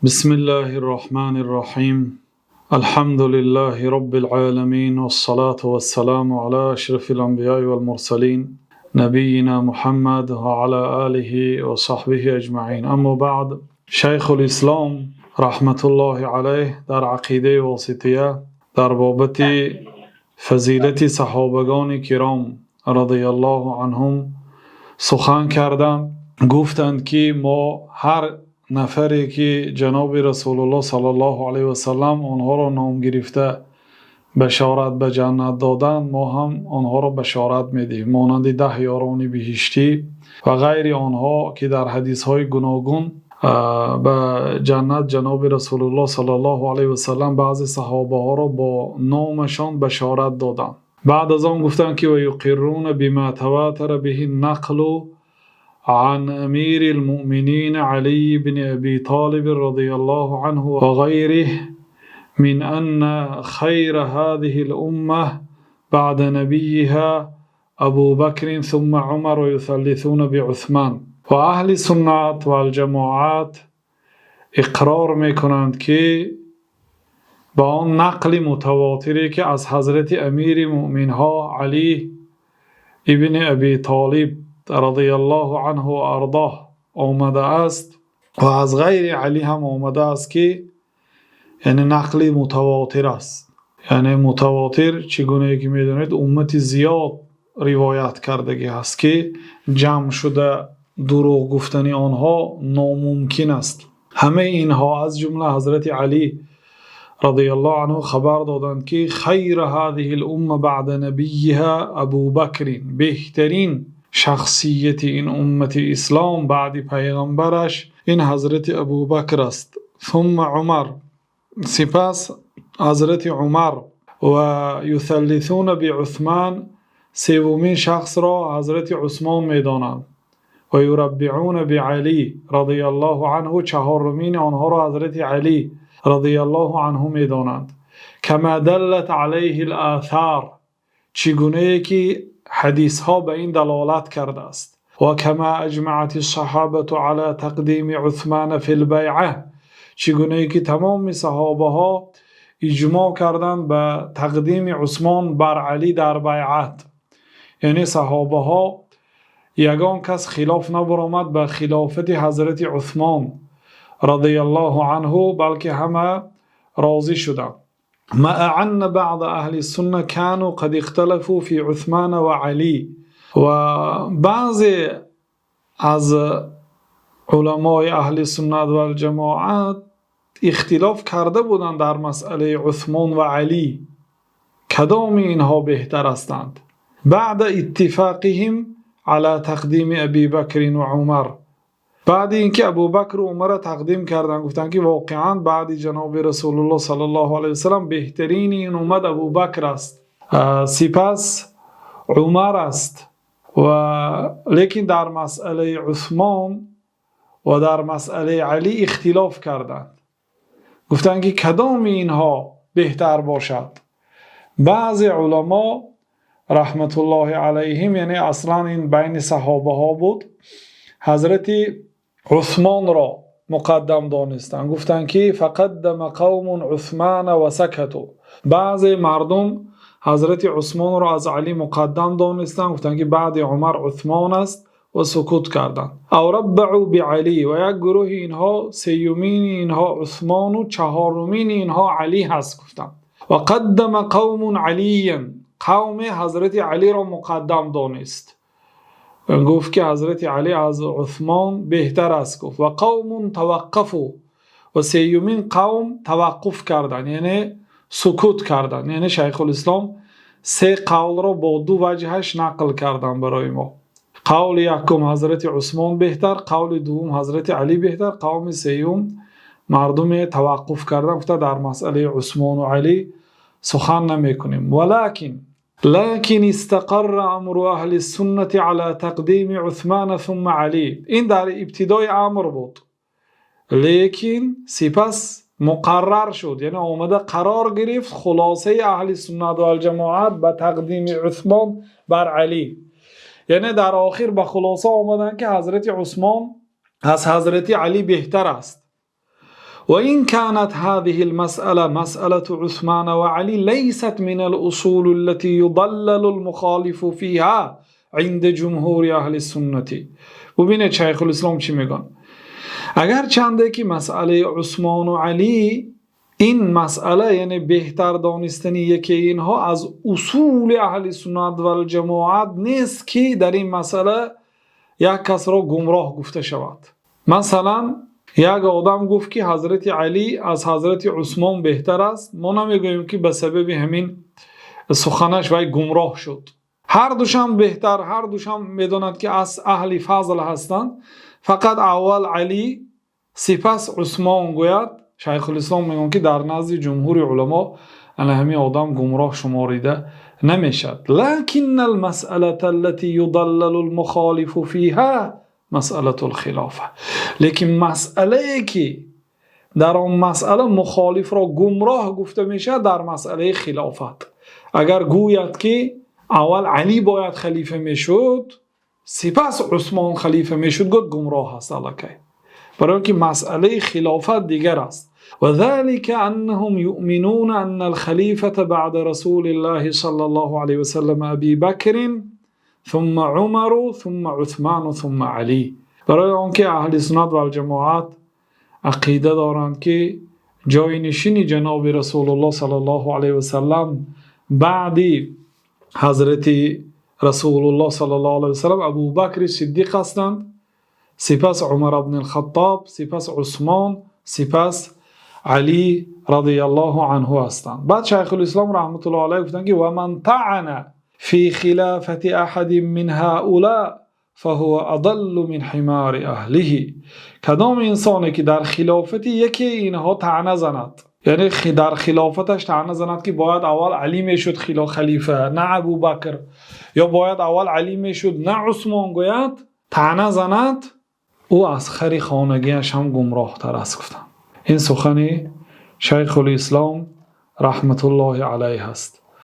بسم الله الرحمن الرحيم. الحمد لله رب العالمين، والصلاة والسلام على أشرف الأنبياء والمرسلين نبينا محمد وعلى آله وصحبه أجمعين. أما بعد، شيخ الإسلام رحمة الله عليه در عقیده واسطیه در بابت فضیلت صحابگان کرام رضی الله عنهم سخن کردند. گفتند که ما هر نفری که جناب رسول الله صلی الله علیه و سلم آنها را نام گرفته بشارت به جنت دادند، ما هم آنها را بشارت میدیم، مانند 10 یاران بهشتی و غیر آنها که در حدیث های گوناگون به جنت جناب رسول الله صلی الله علیه و سلم بعضی صحابه ها را با نامشان بشارت دادند. بعد از آن گفتند که و یقرون بما تواتر به النقل عن أمير المؤمنين علي بن أبي طالب رضي الله عنه وغيره من أن خير هذه الأمة بعد نبيها أبو بكر ثم عمر ويثلثون بعثمان. و اهل سنت و الجماعات اقرار میکنند که با آن نقل متواتری که از حضرت امیر مؤمن ها علی ابن ابی طالب رضی الله عنه و ارضاه آمده است و از غیر علی هم آمده است که یعنی نقل متواتر است. یعنی متواتر چگونه که میدونید امت زیاد روایت کردگی است که جمع شده دروغ گفتن آنها ناممکن است. همه اینها از جمله حضرت علی رضی الله عنه خبر دادند که خیر هذه الامه بعد نبیها ابو بکر، بهترین شخصیت این امت اسلام بعد پیغمبرش این حضرت ابو بکر است. ثم عمر، سپس حضرت عمر. و یثلثون بعثمان، سومین شخص را حضرت عثمان میدانند. و یربعون بعلی رضی الله عنه، چهارمین آنها را حضرت علی رضی الله عنه میدانند. کما دلت علیه الاثار، چگونه که حدیث ها به این دلالت کرده است. و کما اجمعت الصحابه علی تقدیم عثمان فی البیعه، چگونه که تمام صحابه ها اجماع کردند به تقدیم عثمان بر علی در بیعت. یعنی صحابه ها یگان کس خلاف نبرآمد به خلافت حضرت عثمان رضی الله عنه، بلکه همه راضی شدند. مع ان بعض اهل السنه كانوا قد اختلفوا في عثمان و علی، و بعضی از علمای اهل سنت و الجماعت اختلاف کرده بودند در مسئله عثمان و علی کدام اینها بهتر هستند، بعد اتفاقهم على تقدیم ابی بکر و عمر، بعد اینکه ابو بکر و عمر را تقدیم کردند گفتند که واقعا بعد جناب رسول الله صلی الله علیه وسلم بهترین این امت ابو بکر است، سپس عمر است. و لیکن در مسئله عثمان و در مسئله علی اختلاف کردند، گفتند که کدام اینها بهتر باشد. بعضی علما رحمت الله علیهم، یعنی اصلا این بین صحابه ها بود، حضرت عثمان را مقدم دانستند، گفتند که فقدم قوم عثمان و سکتوا، بعضی مردم حضرت عثمان را از علی مقدم دانستند، گفتند که بعد عمر عثمان است و سکوت کردند. او ربعوا بعلی، و یک گروه اینها سیومین اینها عثمان و چهارمین اینها علی هست گفتند. و قدم قوم علی، قوم حضرت علی را مقدم دانست، گفت که حضرت علی از عثمان بهتر است. گفت و قوم توقفوا، و سیومین قوم توقف کردن یعنی سکوت کردن. یعنی شیخ الاسلام سه قول را با دو وجهش نقل کردن برای ما. قول یکم حضرت عثمان بهتر، قول دوم حضرت علی بهتر، قوم سیوم مردم توقف کردن، گفت در مسئله عثمان و علی سخن نمی کنیم. لكن استقر امر اهل السنه على تقدیم عثمان ثم علی، این در ابتدای امر بود، لیکن سپس مقرر شد، یعنی آمده قرار گرفت خلاصه اهل سنت و الجماعت به تقدیم عثمان بر علی. یعنی در آخر به خلاصه آمدن که حضرت عثمان از حضرت علی بهتر است. وإن كانت هذه المسألة مسألة عثمان وعلي ليست من الأصول التي يضلل المخالف فيها عند جمهور أهل السنة. ببینید شیخ الاسلام چی میگن. اگر چنده که مسئله عثمان و علی این مسئله یعنی بهتر دانستنی یکی اینها از اصول اهل سنت و الجماعت نیست که در این مسئله یک کس را گمراه گفته شود. مثلا یک آدم گفت که حضرت علی از حضرت عثمان بهتر است، ما نمیگوییم که به سبب همین سخنش وی گمراه شد. هر دوشم بهتر، هر دوشم میداند که از اهل فضل هستند، فقط اول علی سپس عثمان گوید. شیخ الاسلام میگن که در نزد جمهور علما همین آدم گمراه شماریده نمیشد. لكن المسألة التي يضلل المخالف فيها مسألة الخلافه. لیکن مسئله که در آن مسئله مخالف را گمراه گفته میشه در مسئله خلافت. اگر گوید که اول علی باید خلیفه میشد سپس عثمان خلیفه میشد، گفت گمراه است الکی، برای اینکه مسئله خلافت دیگر است. و ذلك انهم يؤمنون ان الخليفه بعد رسول الله صلى الله عليه وسلم ابي بكر ثم عمر ثم عثمان ثم علی. برای آنکه اهل سنت و الجماعت عقیده دارند که جاینشین جناب رسول الله صلی الله علیه و سلم بعد حضرت رسول الله صلی الله علیه و سلم ابو بکر صدیق هستند، سپس عمر بن الخطاب، سپس عثمان، سپس علی رضی الله عنه هستند. بعد شیخ الاسلام رحمت الله علیه گفتند که و من طعن فی خلافت احد من هؤلاء فهو اضل من حمار اهله. کدام انسانی که در خلافت یکی اینها طعنه زند، یعنی در خلافتش طعنه زند که باید اول علی میشد خلیفه نه ابو بکر، یا باید اول علی میشد نه عثمان، گوید طعنه زند، او از خر خانگیش هم گمراه تر است. گفتم این سخن شیخ الاسلام رحمت الله علیه است.